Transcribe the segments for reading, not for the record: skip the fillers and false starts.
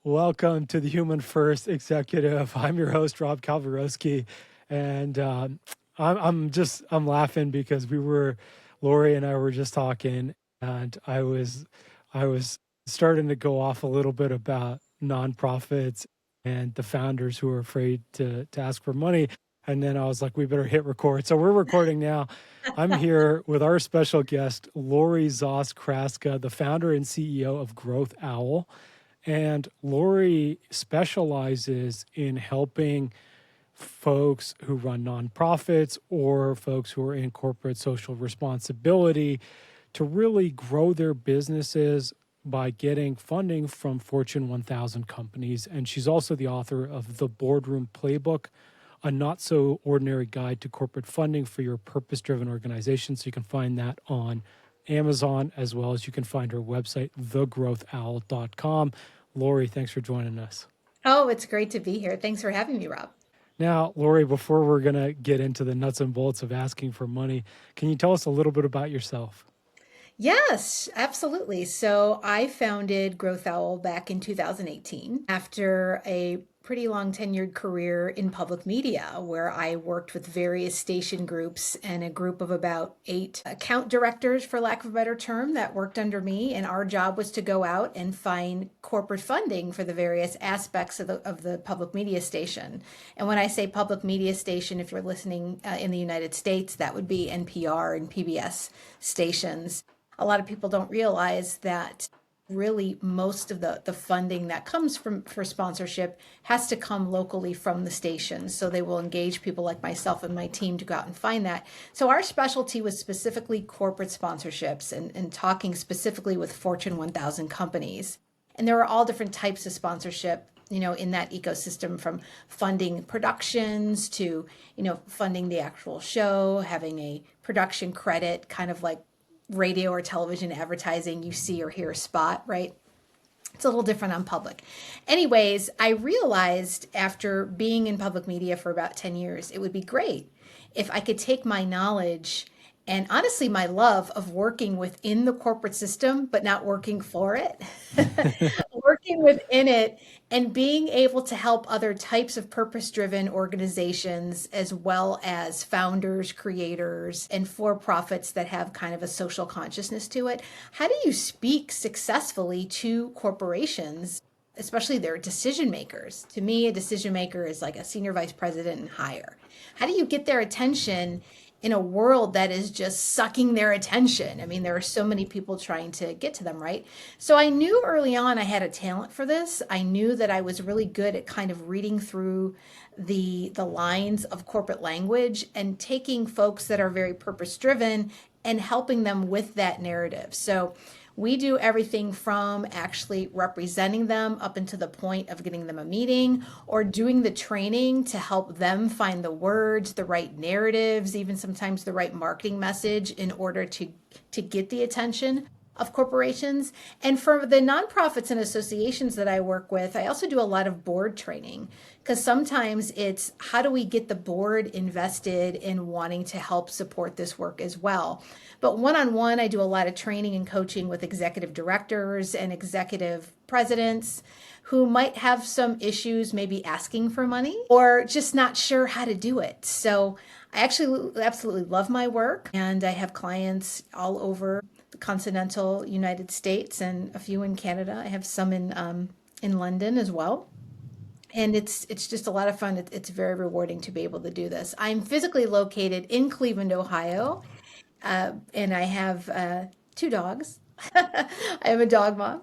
Welcome to the Human First Executive. I'm your host, Rob Kalwarowsky, and I'm laughing because Lori and I were just talking, and I was starting to go off a little bit about nonprofits and the founders who are afraid to ask for money, and then I was like, we better hit record. So we're recording now. I'm here with our special guest, Lori Zoss Kraska, the founder and CEO of Growth Owl. And Lori specializes in helping folks who run nonprofits or folks who are in corporate social responsibility to really grow their businesses by getting funding from Fortune 1000 companies. And she's also the author of the Boardroom Playbook, a not so ordinary guide to corporate funding for your purpose-driven organization. So you can find that on Amazon, as well as you can find her website, thegrowthowl.com. Lori, thanks for joining us. Oh, it's great to be here. Thanks for having me, Rob. Now, Lori, before we're going to get into the nuts and bolts of asking for money, can you tell us a little bit about yourself? Yes, absolutely. So I founded Growth Owl back in 2018 after a pretty long tenured career in public media where I worked with various station groups and a group of about 8 account directors, for lack of a better term, that worked under me. And our job was to go out and find corporate funding for the various aspects of the public media station. And when I say public media station, if you're listening in the United States, that would be NPR and PBS stations. A lot of people don't realize that really most of the funding that comes for sponsorship has to come locally from the stations. So they will engage people like myself and my team to go out and find that. So our specialty was specifically corporate sponsorships and talking specifically with Fortune 1000 companies. And there are all different types of sponsorship, in that ecosystem, from funding productions to, funding the actual show, having a production credit, kind of like radio or television advertising, you see or hear a spot, right? It's a little different on public. Anyways, I realized after being in public media for about 10 years, it would be great if I could take my knowledge and honestly my love of working within the corporate system, but not working for it, working within it and being able to help other types of purpose-driven organizations, as well as founders, creators, and for-profits that have kind of a social consciousness to it. How do you speak successfully to corporations, especially their decision makers? To me, a decision maker is like a senior vice president and higher. How do you get their attention in a world that is just sucking their attention? I mean, there are so many people trying to get to them, right? So I knew early on I had a talent for this. I knew that I was really good at kind of reading through the lines of corporate language and taking folks that are very purpose driven and helping them with that narrative. So we do everything from actually representing them up into the point of getting them a meeting or doing the training to help them find the words, the right narratives, even sometimes the right marketing message in order to get the attention of corporations. And for the nonprofits and associations that I work with, I also do a lot of board training, because sometimes it's how do we get the board invested in wanting to help support this work as well. But one-on-one, I do a lot of training and coaching with executive directors and executive presidents who might have some issues maybe asking for money or just not sure how to do it. So I actually absolutely love my work, and I have clients all over the continental United States and a few in Canada. I have some in London as well. And it's just a lot of fun. It's very rewarding to be able to do this. I'm physically located in Cleveland, Ohio, and I have 2 dogs. I am a dog mom,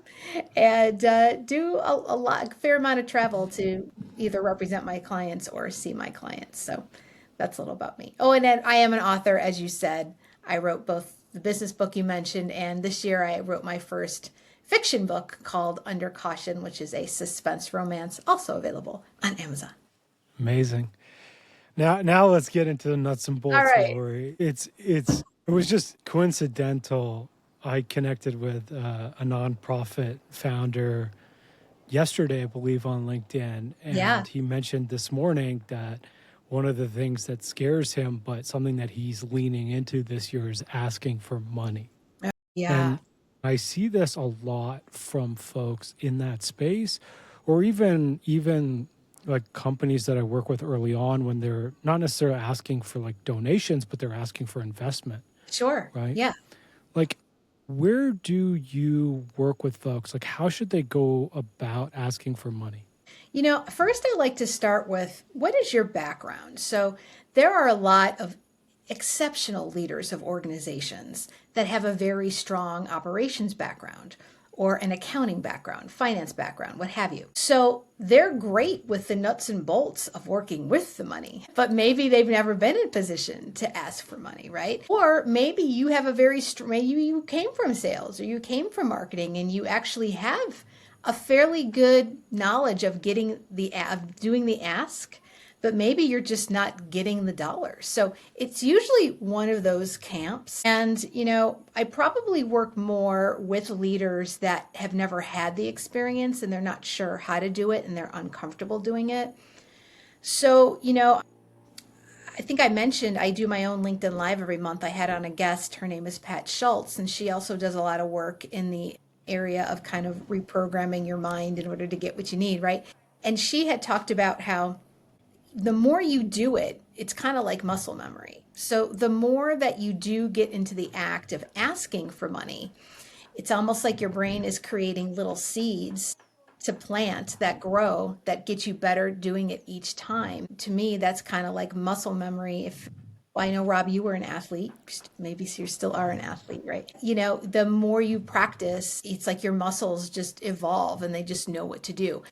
and do a fair amount of travel to either represent my clients or see my clients. So that's a little about me. Oh, and then I am an author, as you said. I wrote both the business book you mentioned, and this year I wrote my first fiction book called Under Caution, which is a suspense romance, also available on Amazon. Amazing. Now let's get into the nuts and All bolts, right. Lori. It was just coincidental. I connected with a nonprofit founder yesterday, I believe, on LinkedIn, Yeah. and he mentioned this morning that one of the things that scares him, but something that he's leaning into this year, is asking for money. Yeah. And I see this a lot from folks in that space or even like companies that I work with early on when they're not necessarily asking for like donations, but they're asking for investment, Sure. right? Yeah. Like, where do you work with folks? Like, how should they go about asking for money? First I like to start with what is your background? So there are a lot of exceptional leaders of organizations that have a very strong operations background or an accounting background, finance background, what have you. So they're great with the nuts and bolts of working with the money, but maybe they've never been in a position to ask for money, right? Or maybe you have a maybe you came from sales or you came from marketing and you actually have a fairly good knowledge of doing the ask, but maybe you're just not getting the dollars. So it's usually one of those camps. And, I probably work more with leaders that have never had the experience and they're not sure how to do it and they're uncomfortable doing it. So, I think I mentioned I do my own LinkedIn Live every month. I had on a guest. Her name is Pat Schultz, and she also does a lot of work in the area of kind of reprogramming your mind in order to get what you need, right? And she had talked about how the more you do it, it's kind of like muscle memory. So the more that you do get into the act of asking for money, it's almost like your brain is creating little seeds to plant that grow that get you better doing it each time. To me, that's kind of like muscle memory. If well, I know, Rob, you were an athlete. Maybe you still are an athlete, right? The more you practice, it's like your muscles just evolve and they just know what to do.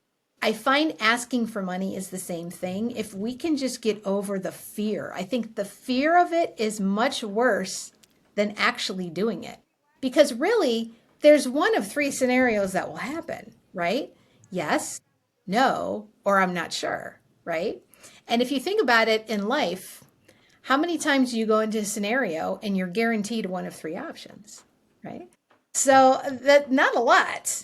I find asking for money is the same thing. If we can just get over the fear, I think the fear of it is much worse than actually doing it. Because really, there's one of three scenarios that will happen, right? Yes, no, or I'm not sure, right? And if you think about it in life, how many times do you go into a scenario and you're guaranteed one of three options, right? So that not a lot.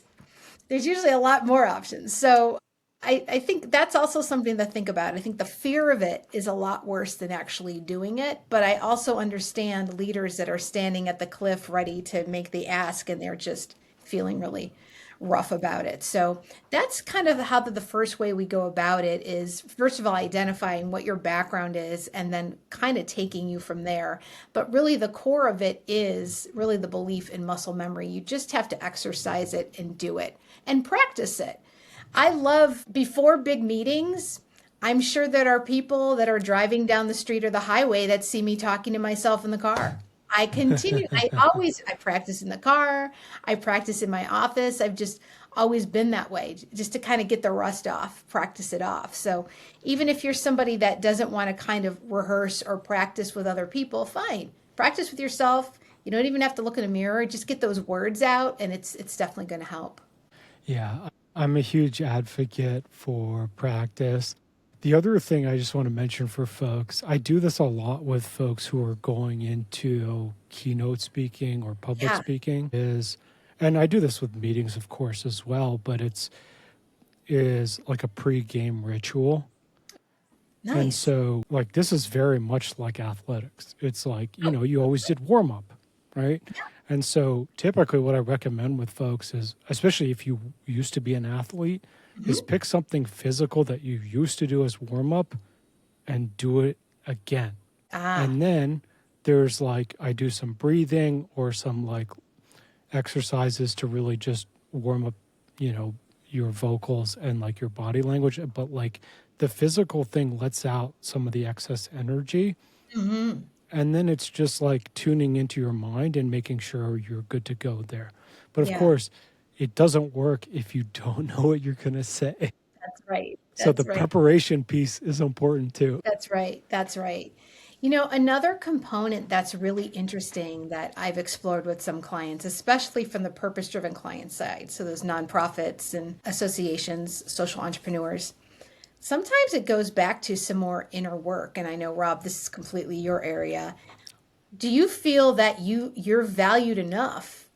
There's usually a lot more options. So I think that's also something to think about. I think the fear of it is a lot worse than actually doing it. But I also understand leaders that are standing at the cliff ready to make the ask and they're just feeling really rough about it. So that's kind of how the first way we go about it is, first of all, identifying what your background is and then kind of taking you from there. But really the core of it is really the belief in muscle memory. You just have to exercise it and do it and practice it. I love before big meetings. I'm sure that are people that are driving down the street or the highway that see me talking to myself in the car. I practice in the car. I practice in my office. I've just always been that way, just to kind of get the rust off, practice it off. So even if you're somebody that doesn't want to kind of rehearse or practice with other people, fine. Practice with yourself. You don't even have to look in a mirror. Just get those words out and it's definitely going to help. Yeah, I'm a huge advocate for practice. The other thing I just want to mention for folks, I do this a lot with folks who are going into keynote speaking or public Yeah, speaking and I do this with meetings, of course, as well, but is like a pre-game ritual. And nice. so, like, this is very much like athletics. It's like, you always did warm up, right? And so, typically, what I recommend with folks is, especially if you used to be an athlete, is Mhm. pick something physical that you used to do as warm up and do it again. Ah, And then there's like, I do some breathing or some like exercises to really just warm up, you know, your vocals and like your body language. But like the physical thing lets out some of the excess energy. hmm, And then it's just like tuning into your mind and making sure you're good to go there. But of yeah, course, it doesn't work if you don't know what you're going to say. that's right. So the That's right. preparation piece is important too. That's right. That's right. Another component that's really interesting that I've explored with some clients, especially from the purpose driven client side, so those nonprofits and associations, social entrepreneurs, sometimes it goes back to some more inner work. And I know, Rob, this is completely your area. Do you feel that you're valued enough?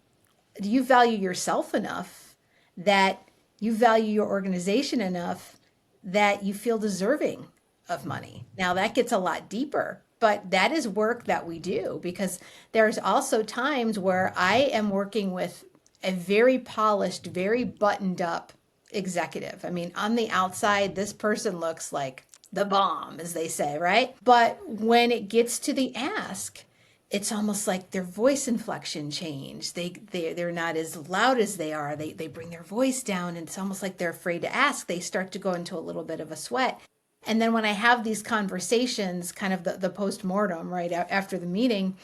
Do you value yourself enough that you value your organization enough that you feel deserving of money? Now that gets a lot deeper, but that is work that we do because there's also times where I am working with a very polished, very buttoned up executive. I mean, on the outside, this person looks like the bomb, as they say, right? But when it gets to the ask, it's almost like their voice inflection change. They're not as loud as they are. They bring their voice down, and it's almost like they're afraid to ask. They start to go into a little bit of a sweat. And then when I have these conversations, kind of the post mortem, right after the meeting,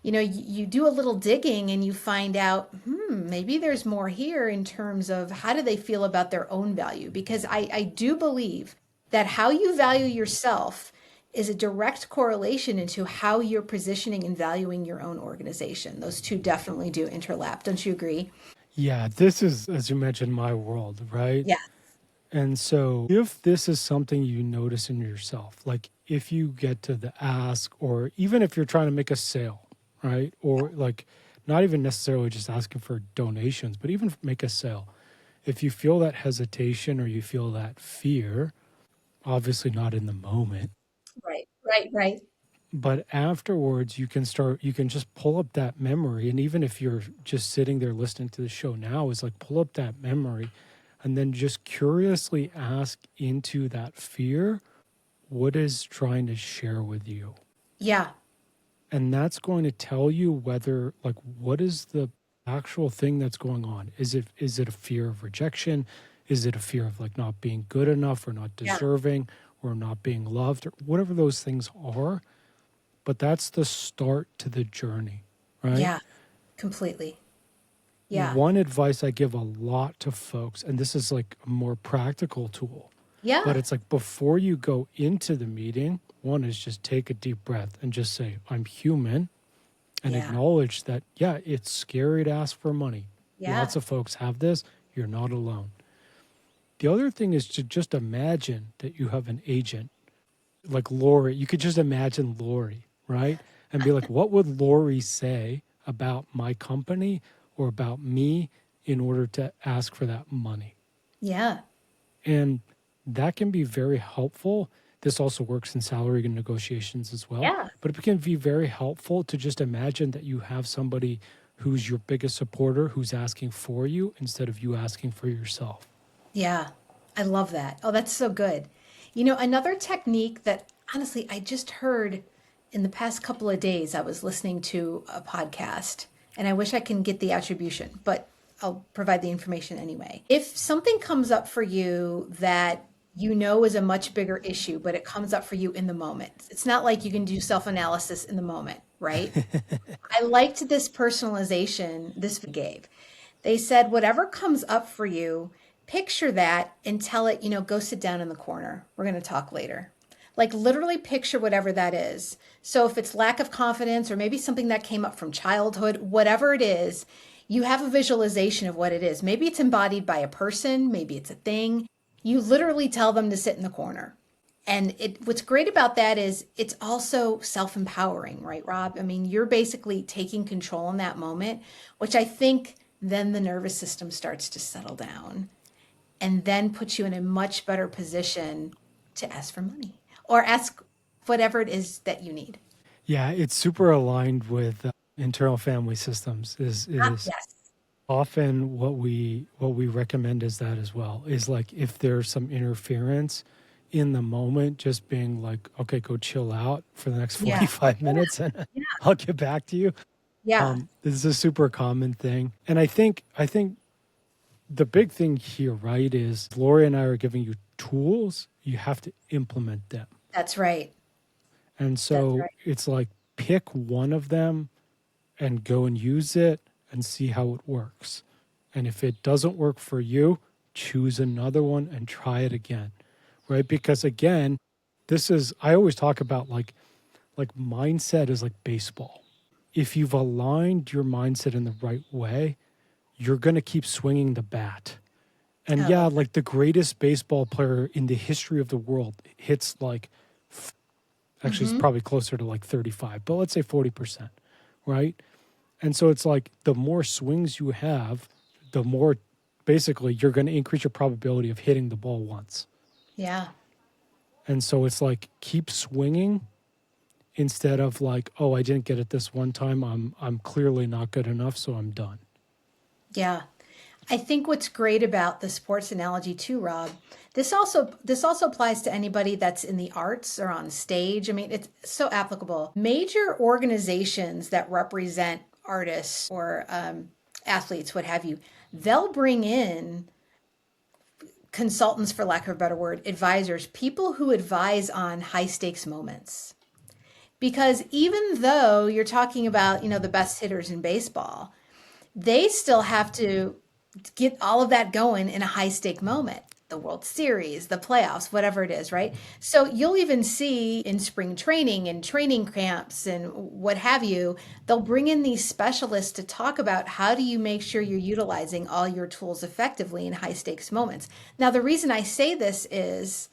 you do a little digging and you find out, maybe there's more here in terms of how do they feel about their own value? Because I do believe that how you value yourself is a direct correlation into how you're positioning and valuing your own organization. Those two definitely do interlap. Don't you agree? Yeah, this is, as you mentioned, my world, right? Yeah. And so if this is something you notice in yourself, like if you get to the ask, or even if you're trying to make a sale, right? Or like not even necessarily just asking for donations, but even make a sale. If you feel that hesitation or you feel that fear, obviously not in the moment, Right, right, right. but afterwards you can just pull up that memory. And even if you're just sitting there listening to the show now, is like pull up that memory and then just curiously ask into that fear what is trying to share with you. Yeah, And that's going to tell you whether, like, what is the actual thing that's going on. Is it a fear of rejection? Is it a fear of like not being good enough or not yeah, deserving or not being loved or whatever those things are? But that's the start to the journey, right? yeah, completely. Yeah, One advice I give a lot to folks, and this is like a more practical tool, but yeah, it's like before you go into the meeting, one is just take a deep breath and just say, I'm human, and yeah, acknowledge that, yeah, it's scary to ask for money. yeah, Lots of folks have this. You're not alone. The other thing is to just imagine that you have an agent like Lori. You could just imagine Lori, right? And be like, what would Lori say about my company or about me in order to ask for that money? yeah, And that can be very helpful. This also works in salary negotiations as well, yeah, but it can be very helpful to just imagine that you have somebody who's your biggest supporter who's asking for you instead of you asking for yourself. yeah. I love that. Oh, that's so good. Another technique that honestly I just heard in the past couple of days, I was listening to a podcast and I wish I can get the attribution, but I'll provide the information anyway. If something comes up for you that is a much bigger issue, but it comes up for you in the moment, it's not like you can do self analysis in the moment, right? I liked this personalization this gave. They said, whatever comes up for you, picture that and tell it, go sit down in the corner. We're going to talk later. Like literally picture whatever that is. So if it's lack of confidence or maybe something that came up from childhood, whatever it is, you have a visualization of what it is. Maybe it's embodied by a person, maybe it's a thing. You literally tell them to sit in the corner. And what's great about that is it's also self-empowering, right, Rob? I mean, you're basically taking control in that moment, which I think then the nervous system starts to settle down and then puts you in a much better position to ask for money or ask whatever it is that you need. Yeah, it's super aligned with internal family systems. Is Yes. often what we recommend is that as well. Is like if there's some interference in the moment, just being like, okay, go chill out for the next Yeah. 45 minutes and Yeah. I'll get back to you. Yeah. This is a super common thing. And I think the big thing here, right, is Lori and I are giving you tools. You have to implement them. That's right. And That's so right. it's like pick one of them and go and use it and see how it works. And if it doesn't work for you, choose another one and try it again. Right? Because again, I always talk about like mindset is like baseball. If you've aligned your mindset in the right way, you're going to keep swinging the bat. And I yeah, love that. like the greatest baseball player in the history of the world hits like, actually, it's Hmm. probably closer to like 35, but let's say 40%, right? And so it's like the more swings you have, the more basically you're going to increase your probability of hitting the ball once. Yeah. And so it's like keep swinging instead of like, oh, I didn't get it this one time. I'm clearly not good enough, so I'm done. Yeah. I think what's great about the sports analogy too, Rob, this also applies to anybody that's in the arts or on stage. I mean, it's so applicable. Major organizations that represent artists or athletes, what have you, they'll bring in consultants, for lack of a better word, advisors, people who advise on high stakes moments. Because even though you're talking about, the best hitters in baseball, they still have to get all of that going in a high stake moment, the World Series, the playoffs, whatever it is, right? So you'll even see in spring training and training camps and what have you, they'll bring in these specialists to talk about how do you make sure you're utilizing all your tools effectively in high stakes moments. Now, the reason I say this is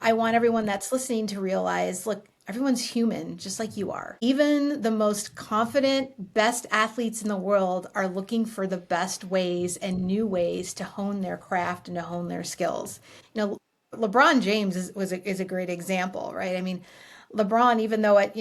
I want everyone that's listening to realize, look, everyone's human, just like you are. Even the most confident, best athletes in the world are looking for the best ways and new ways to hone their craft and to hone their skills. LeBron James is a great example, right? I mean, LeBron, even though at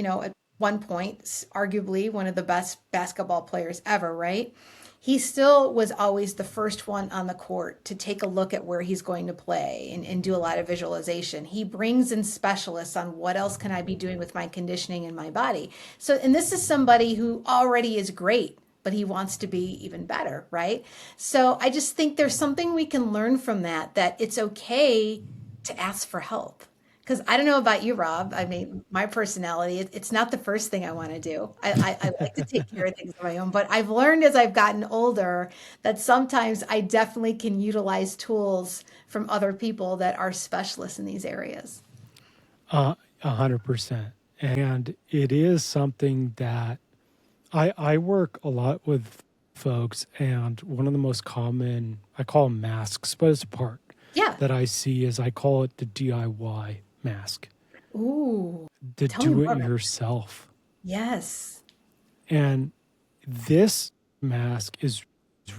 one point, arguably one of the best basketball players ever, right? He still was always the first one on the court to take a look at where he's going to play and do a lot of visualization. He brings in specialists on what else can I be doing with my conditioning and my body. So, and this is somebody who already is great, but he wants to be even better, right? So I just think there's something we can learn from that it's okay to ask for help. Because I don't know about you, Rob. I mean, my personality, it's not the first thing I want to do. I like to take care of things on my own, but I've learned as I've gotten older that sometimes I definitely can utilize tools from other people that are specialists in these areas. 100%. And it is something that I work a lot with folks, and one of the most common, I call them masks, but it's a part Yeah. that I see is I call it the DIY mask, Ooh, the tell me do more it about it. yourself. Yes. And this mask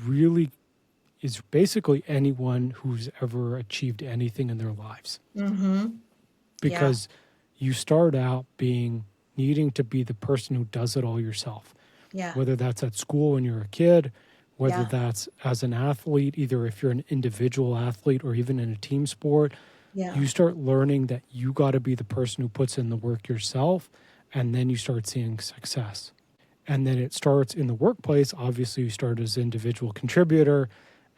really is basically anyone who's ever achieved anything in their lives, Mm-hmm. Yeah. because you start out being needing to be the person who does it all yourself, Yeah. whether that's at school when you're a kid, whether Yeah. that's as an athlete, either if you're an individual athlete or even in a team sport. Yeah. You start learning that you got to be the person who puts in the work yourself, and then you start seeing success. And then it starts in the workplace. Obviously, you start as an individual contributor,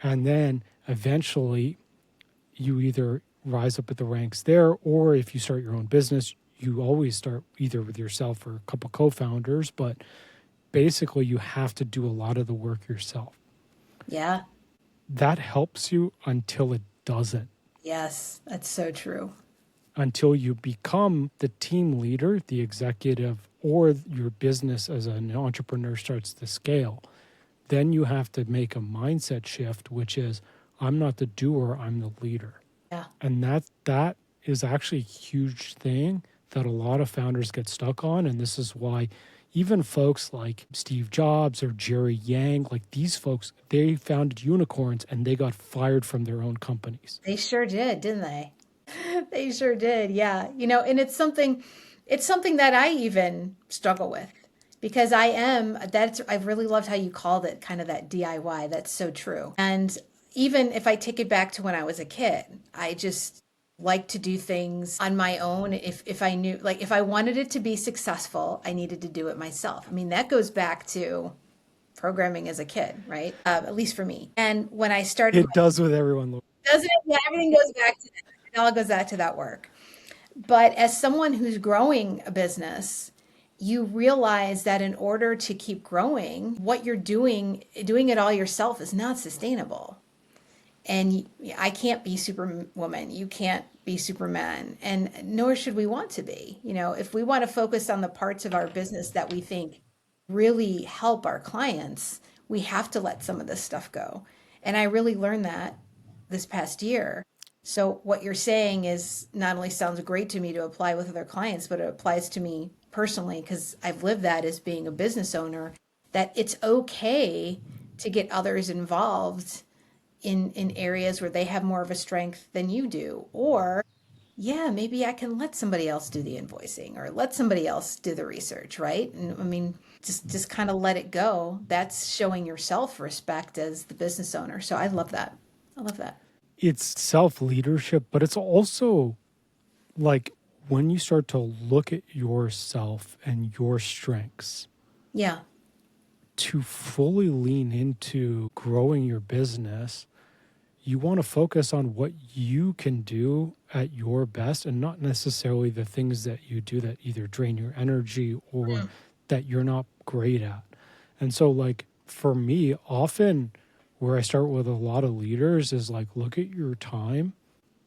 and then eventually you either rise up at the ranks there, or if you start your own business, you always start either with yourself or a couple co-founders, but basically you have to do a lot of the work yourself. Yeah. That helps you until it doesn't, Yes. That's so true. until you become the team leader, the executive, or your business as an entrepreneur starts to scale. Then you have to make a mindset shift, which is, I'm not the doer, I'm the leader. Yeah. And that is actually a huge thing that a lot of founders get stuck on. And this is why even folks like Steve Jobs or Jerry Yang, like these folks, they founded unicorns and they got fired from their own companies. They sure did, didn't they? They sure did. Yeah. And it's something that I even struggle with because I really loved how you called it kind of that DIY. That's so true. And even if I take it back to when I was a kid, I just like to do things on my own. If I knew, like, if I wanted it to be successful, I needed to do it myself. I mean, that goes back to programming as a kid, right? At least for me. And when I started, It does with everyone. doesn't it? Yeah, everything goes back to that. It all goes back to that work. But as someone who's growing a business, you realize that in order to keep growing, what you're doing it all yourself is not sustainable. And I can't be Superwoman. You can't be Superman. And nor should we want to be. If we want to focus on the parts of our business that we think really help our clients, we have to let some of this stuff go. And I really learned that this past year. So what you're saying is not only sounds great to me to apply with other clients, but it applies to me personally because I've lived that as being a business owner, that it's okay to get others involved in areas where they have more of a strength than you do, or yeah, maybe I can let somebody else do the invoicing or let somebody else do the research, right? And I mean, just kind of let it go. That's showing yourself respect as the business owner. So I love that. I love that. It's self leadership, but it's also like when you start to look at yourself and your strengths Yeah. to fully lean into growing your business, you want to focus on what you can do at your best and not necessarily the things that you do that either drain your energy or Mm. that you're not great at. And so, like, for me, often where I start with a lot of leaders is like, look at your time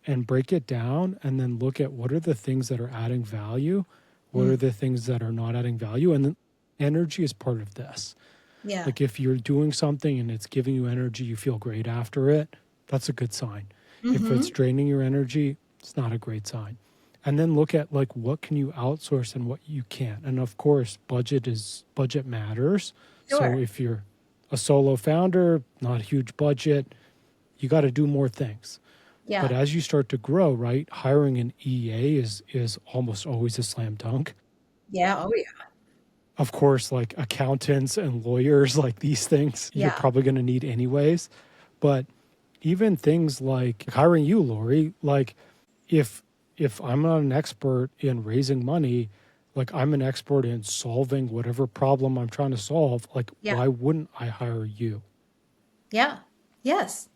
and break it down and then look at what are the things that are adding value, what are Mm. the things that are not adding value. And then energy is part of this. Yeah. Like if you're doing something and it's giving you energy, you feel great after it, that's a good sign. If it's Mm-hmm. draining your energy, it's not a great sign. And then look at like what can you outsource and what you can't. And of course, budget matters. So Sure. if you're a solo founder, not a huge budget, you got to do more things. But Yeah. as you start to grow, right, hiring an EA is almost always a slam dunk. Yeah. Oh, yeah. Of course, like accountants and lawyers, like these things, you're Yeah. probably going to need anyways. But even things like hiring you, Lori, like if I'm not an expert in raising money, like I'm an expert in solving whatever problem I'm trying to solve, like Yeah. why wouldn't I hire you? Yeah. Yes.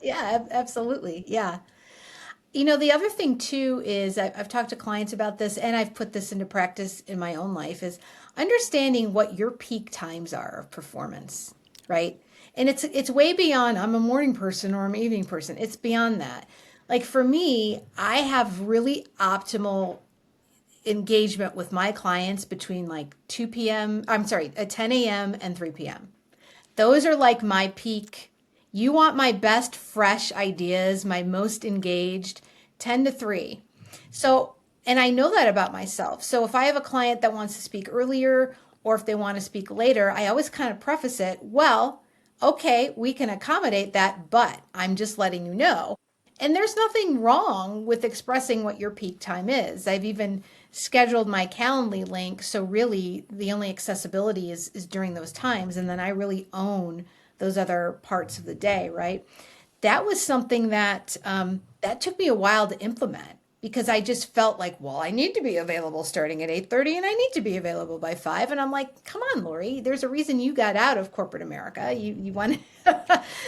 Yeah. Absolutely. Yeah. You know, the other thing too is I've talked to clients about this and I've put this into practice in my own life is understanding what your peak times are of performance, right? And it's way beyond I'm a morning person or I'm an evening person. It's beyond that. Like for me, I have really optimal engagement with my clients between like 2 p.m. I'm sorry, at 10 a.m. and 3 p.m. Those are like my peak. You want my best fresh ideas, my most engaged, 10 to 3. So, and I know that about myself. So if I have a client that wants to speak earlier or if they want to speak later, I always kind of preface it, well, okay, we can accommodate that, but I'm just letting you know. And there's nothing wrong with expressing what your peak time is. I've even scheduled my Calendly link. So really the only accessibility is during those times. And then I really own those other parts of the day, right? That was something that that took me a while to implement because I just felt like, well, I need to be available starting at 8:30 and I need to be available by 5. And I'm like, come on, Lori, there's a reason you got out of corporate America. You want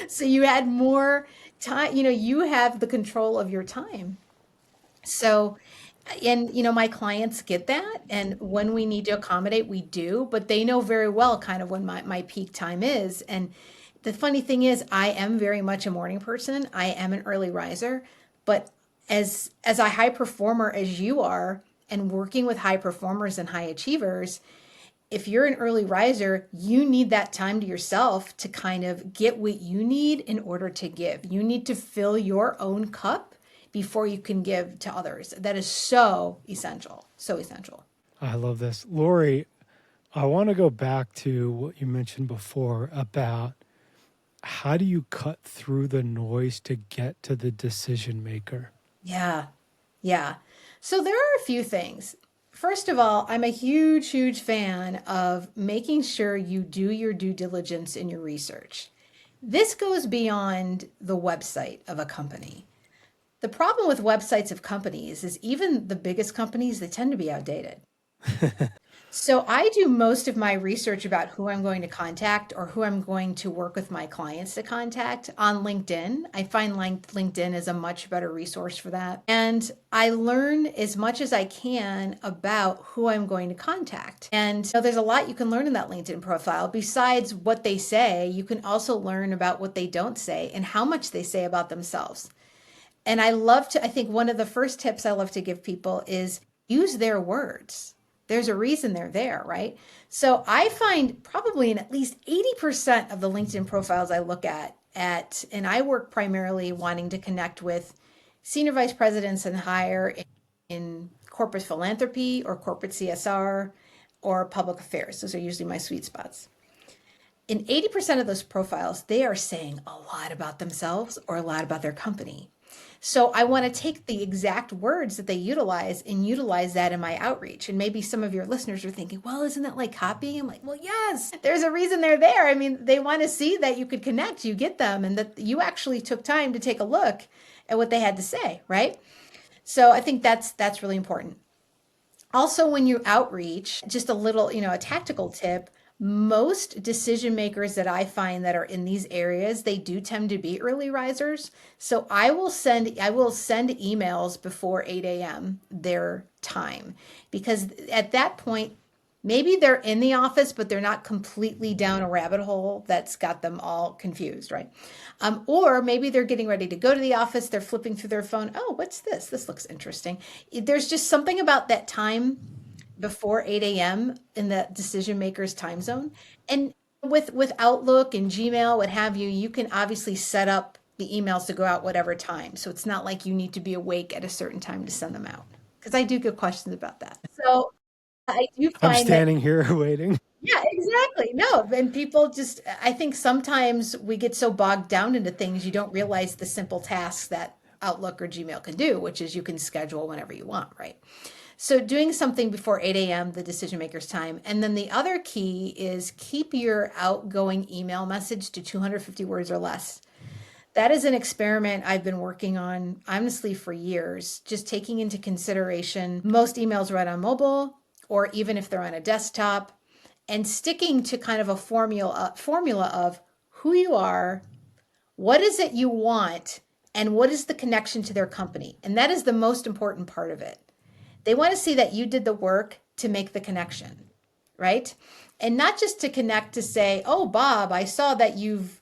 so you had more time, you know, you have the control of your time. So and you know my clients get that and when we need to accommodate we do but they know very well kind of when my peak time is and the funny thing is I am very much a morning person. I am an early riser, but as a high performer as you are and working with high performers and high achievers, if you're an early riser, you need that time to yourself to kind of get what you need in order to give. You need to fill your own cup before you can give to others. That is so essential. So essential. I love this. Lori, I want to go back to what you mentioned before about how do you cut through the noise to get to the decision maker? Yeah. Yeah. So there are a few things. First of all, I'm a huge, huge fan of making sure you do your due diligence in your research. This goes beyond the website of a company. The problem with websites of companies is even the biggest companies, they tend to be outdated. So I do most of my research about who I'm going to contact or who I'm going to work with my clients to contact on LinkedIn. I find LinkedIn is a much better resource for that. And I learn as much as I can about who I'm going to contact. And you know, there's a lot you can learn in that LinkedIn profile. Besides what they say, you can also learn about what they don't say and how much they say about themselves. And I think one of the first tips I love to give people is use their words. There's a reason they're there, right? So I find probably in at least 80% of the LinkedIn profiles I look and I work primarily wanting to connect with senior vice presidents and higher in corporate philanthropy or corporate CSR or public affairs. Those are usually my sweet spots. In 80% of those profiles, they are saying a lot about themselves or a lot about their company. So I want to take the exact words that they utilize and utilize that in my outreach. And maybe some of your listeners are thinking, well, isn't that like copying? I'm like, well, yes, there's a reason they're there. I mean, they want to see that you could connect, you get them, and that you actually took time to take a look at what they had to say, right? So I think that's really important. Also, when you outreach, just a little, a tactical tip, most decision makers that I find that are in these areas, they do tend to be early risers. So I will send emails before 8 a.m. their time, because at that point, maybe they're in the office, but they're not completely down a rabbit hole that's got them all confused, right? Or maybe they're getting ready to go to the office, they're flipping through their phone. Oh, what's this? This looks interesting. There's just something about that time before 8 a.m. in the decision maker's time zone. And with Outlook and Gmail, what have you, you can obviously set up the emails to go out whatever time. So it's not like you need to be awake at a certain time to send them out. Because I do get questions about that. So I do I'm find that, standing here waiting. yeah, exactly. No, and people just, I think sometimes we get so bogged down into things, you don't realize the simple tasks that Outlook or Gmail can do, which is you can schedule whenever you want, right? So doing something before 8 a.m., the decision maker's time. And then the other key is keep your outgoing email message to 250 words or less. That is an experiment I've been working on, honestly, for years, just taking into consideration most emails read on mobile, or even if they're on a desktop, and sticking to kind of a formula of who you are, what is it you want, and what is the connection to their company. And that is the most important part of it. They want to see that you did the work to make the connection, right? And not just to connect to say, "Oh, Bob, I saw that you've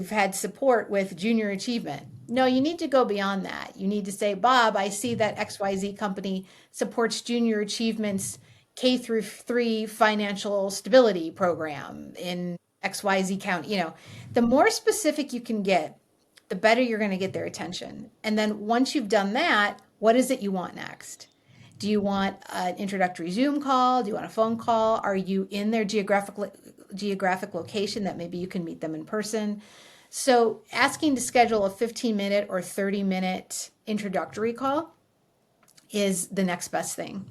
had support with junior achievement." No, you need to go beyond that. You need to say, "Bob, I see that XYZ company supports junior achievements K through 3 financial stability program in XYZ county." The more specific you can get, the better you're going to get their attention. And then once you've done that, what is it you want next? Do you want an introductory Zoom call? Do you want a phone call? Are you in their geographic location that maybe you can meet them in person? So asking to schedule a 15-minute or 30-minute introductory call is the next best thing.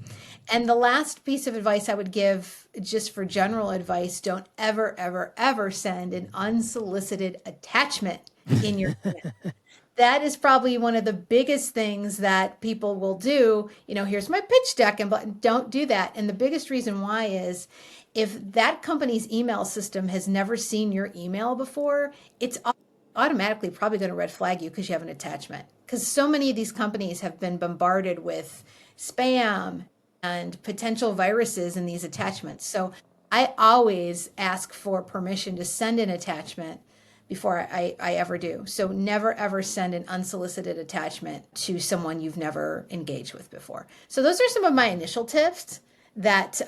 And the last piece of advice I would give, just for general advice, don't ever, ever, ever send an unsolicited attachment in your email. That is probably one of the biggest things that people will do. Here's my pitch deck, and don't do that. And the biggest reason why is if that company's email system has never seen your email before, it's automatically probably going to red flag you because you have an attachment. Because so many of these companies have been bombarded with spam and potential viruses in these attachments. So I always ask for permission to send an attachment before I ever do. So never ever send an unsolicited attachment to someone you've never engaged with before. So those are some of my initial tips that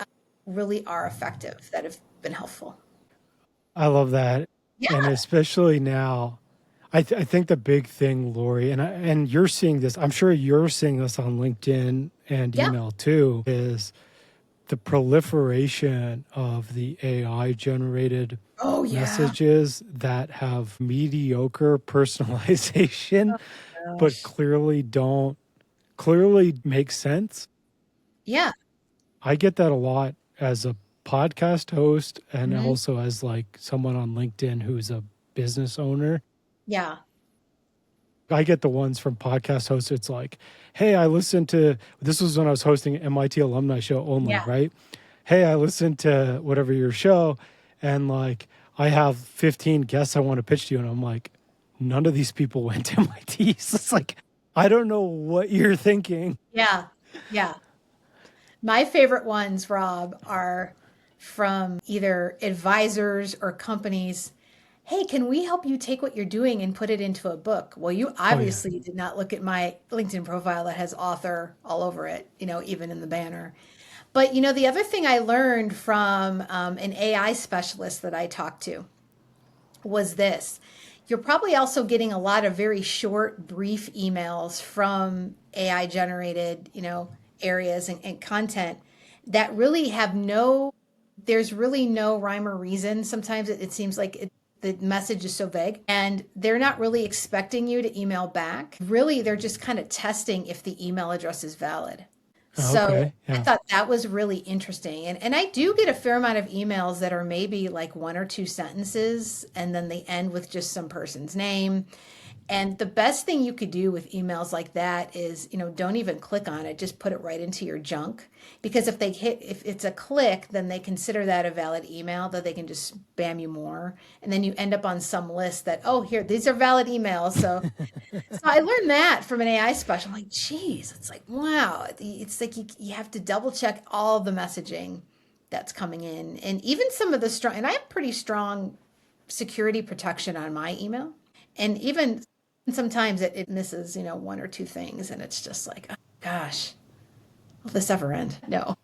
really are effective, that have been helpful. I love that. And Yeah, especially now, I think the big thing, Lori, and you're seeing this, I'm sure you're seeing this on LinkedIn and yeah. email too, is the proliferation of the AI generated Oh, yeah. messages that have mediocre personalization, but Gosh. clearly make sense. Yeah. I get that a lot as a podcast host and Mhm. also as like someone on LinkedIn who's a business owner. Yeah. I get the ones from podcast hosts. It's like, hey, I listened to this was when I was hosting an MIT alumni show only, Yeah. right? Hey, I listened to whatever your show, and like I have 15 guests I want to pitch to you. And I'm like, none of these people went to MIT. So it's like, I don't know what you're thinking. Yeah. Yeah. My favorite ones, Rob, are from either advisors or companies. Hey, can we help you take what you're doing and put it into a book? Well, you Oh yeah. obviously did not look at my LinkedIn profile that has author all over it, even in the banner. But the other thing I learned from an AI specialist that I talked to was this. You're probably also getting a lot of very short, brief emails from AI generated, areas and content that really have there's really no rhyme or reason. Sometimes it seems like the the message is so vague and they're not really expecting you to email back. Really, they're just kind of testing if the email address is valid. So Okay. I Yeah. thought that was really interesting. And I do get a fair amount of emails that are maybe like one or two sentences and then they end with just some person's name. And the best thing you could do with emails like that is, don't even click on it, just put it right into your junk. Because if it's a click, then they consider that a valid email, that they can just spam you more. And then you end up on some list that, oh, here, these are valid emails. So I learned that from an AI special. I'm like, geez, it's like, wow. It's like you have to double check all the messaging that's coming in. And even some of the strong, and I have pretty strong security protection on my email. And even sometimes it misses, one or two things. And it's just like, oh, gosh, will this ever end? No.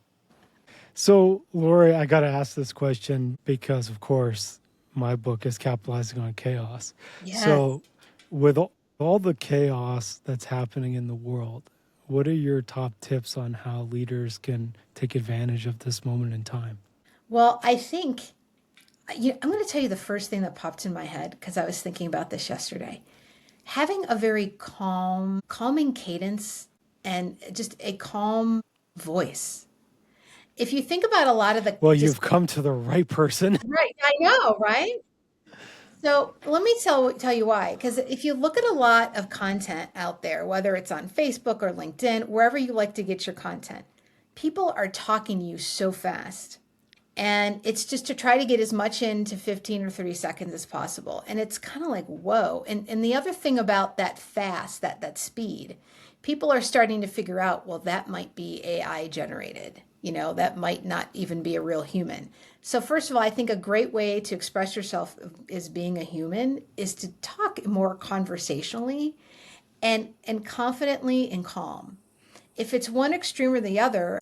So, Lori, I got to ask this question because, of course, my book is capitalizing on chaos. Yeah. So, with all the chaos that's happening in the world, what are your top tips on how leaders can take advantage of this moment in time? Well, I think I'm going to tell you the first thing that popped in my head because I was thinking about this yesterday. Having a very calming cadence and just a calm voice. If you think about a lot of the Well, just you've come to the right person. right, I know, right? So let me tell you why. Because if you look at a lot of content out there, whether it's on Facebook or LinkedIn, wherever you like to get your content, people are talking to you so fast. And it's just to try to get as much into 15 or 30 seconds as possible. And it's kind of like, whoa. And the other thing about that fast, that speed, people are starting to figure out, well, that might be AI generated. That might not even be a real human. So first of all, I think a great way to express yourself as being a human is to talk more conversationally and confidently and calm. If it's one extreme or the other,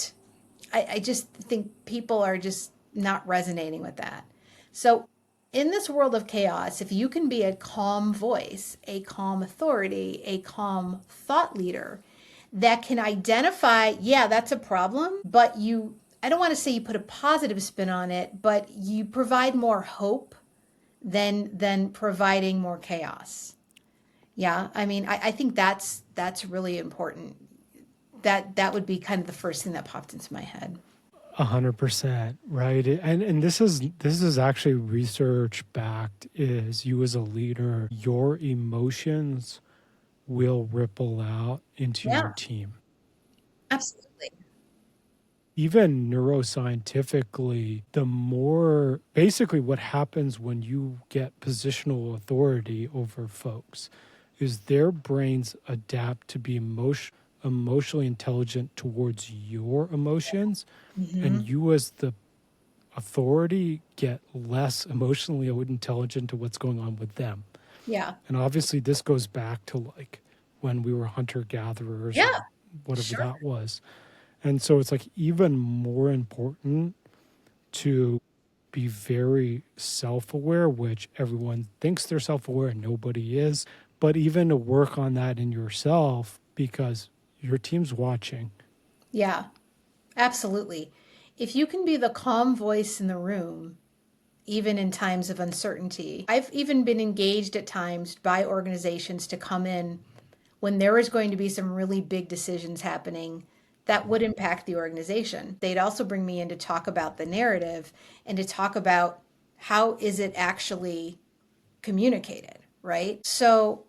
I just think people are just not resonating with that. So, in this world of chaos, if you can be a calm voice, a calm authority, a calm thought leader that can identify, yeah, that's a problem, but I don't want to say you put a positive spin on it, but you provide more hope than providing more chaos. Yeah, I mean, I think that's really important. That would be kind of the first thing that popped into my head. 100%, right? And this is actually research backed. Is you as a leader, your emotions will ripple out into your Yeah, team. absolutely. Even neuroscientifically, the more basically what happens when you get positional authority over folks is their brains adapt to be emotionally intelligent towards your emotions, and Hmm. you as the authority get less emotionally intelligent to what's going on with them. Yeah. And obviously this goes back to like when we were hunter gatherers or Yeah, whatever sure. that was. And so it's like even more important to be very self-aware, which everyone thinks they're self-aware and nobody is, but even to work on that in yourself because your team's watching. Yeah, absolutely. If you can be the calm voice in the room, even in times of uncertainty, I've even been engaged at times by organizations to come in when there is going to be some really big decisions happening that would impact the organization. They'd also bring me in to talk about the narrative and to talk about how is it actually communicated, right? So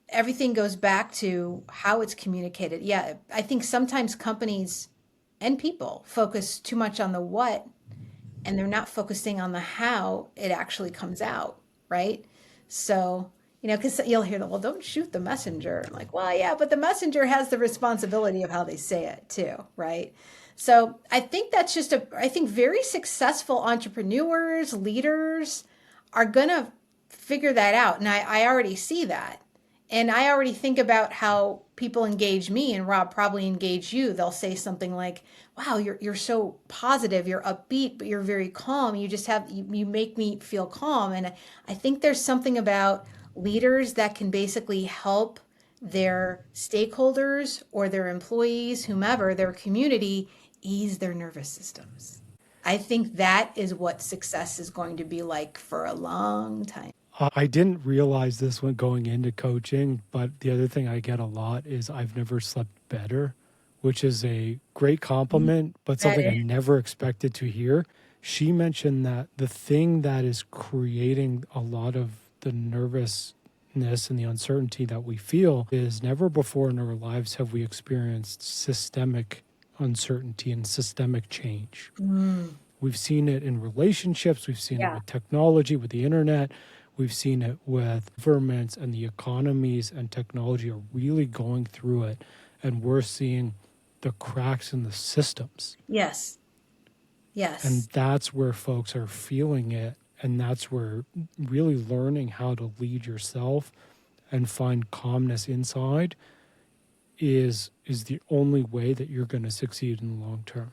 everything goes back to how it's communicated. Yeah, I think sometimes companies and people focus too much on the what and they're not focusing on the how it actually comes out, right? So, because you'll hear well, don't shoot the messenger. I'm like, well, yeah, but the messenger has the responsibility of how they say it too, right? So I think I think very successful entrepreneurs, leaders are going to figure that out. And I already see that. And I already think about how people engage me and Rob probably engage you. They'll say something like, wow, you're so positive, you're upbeat, but you're very calm. You make me feel calm. And I think there's something about leaders that can basically help their stakeholders or their employees, whomever, their community, ease their nervous systems. I think that is what success is going to be like for a long time. I didn't realize this when going into coaching, but the other thing I get a lot is I've never slept better, which is a great compliment, but That something is, I never expected to hear. She mentioned that the thing that is creating a lot of the nervousness and the uncertainty that we feel is never before in our lives have we experienced systemic uncertainty and systemic change. mm, We've seen it in relationships, we've seen it yeah, with technology, with the internet, we've seen it with governments, and the economies and technology are really going through it. And we're seeing the cracks in the systems. yes, And yes. that's where folks are feeling it. And that's where really learning how to lead yourself and find calmness inside is the only way that you're going to succeed in the long term.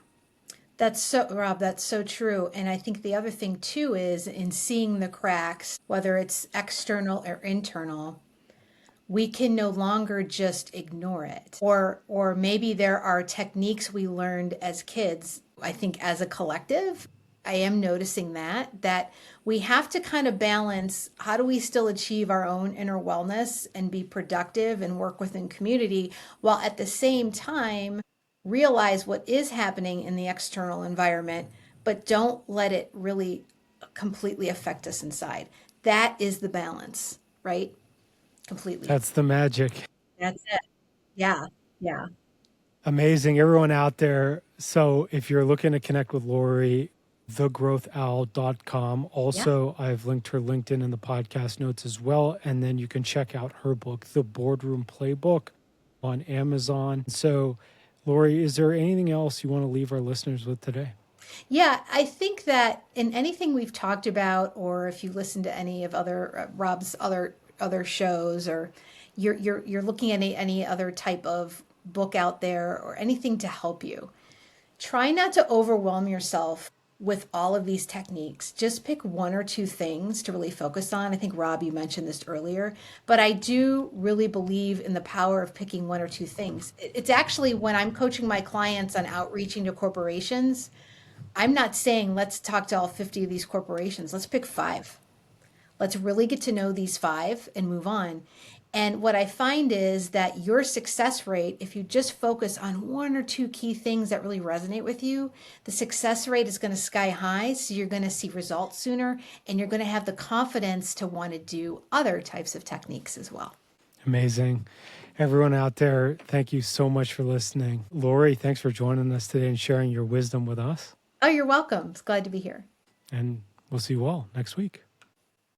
That's so, Rob, that's so true. And I think the other thing too is in seeing the cracks, whether it's external or internal, we can no longer just ignore it. Or maybe there are techniques we learned as kids. I think as a collective, I am noticing that we have to kind of balance how do we still achieve our own inner wellness and be productive and work within community while at the same time realize what is happening in the external environment, but don't let it really completely affect us inside. That is the balance, right? Completely. That's the magic. That's it. Yeah. Yeah. Amazing. Everyone out there. So if you're looking to connect with Lori, thegrowthowl.com. Yeah. Also, I've linked her LinkedIn in the podcast notes as well. And then you can check out her book, The Boardroom Playbook, on Amazon. So, Lori, is there anything else you want to leave our listeners with today? Yeah, I think that in anything we've talked about, or if you listen to any of other Rob's other shows, or you're looking at any other type of book out there, or anything to help you, try not to overwhelm yourself with all of these techniques. Just pick one or two things to really focus on. I think, Rob, you mentioned this earlier, but I do really believe in the power of picking one or two things. It's actually when I'm coaching my clients on outreaching to corporations, I'm not saying let's talk to all 50 of these corporations. Let's pick five. Let's really get to know these five and move on. And what I find is that your success rate, if you just focus on one or two key things that really resonate with you, the success rate is going to sky high. So you're going to see results sooner and you're going to have the confidence to want to do other types of techniques as well. Amazing. Everyone out there, thank you so much for listening. Lori, thanks for joining us today and sharing your wisdom with us. Oh, you're welcome. Glad to be here. And we'll see you all next week.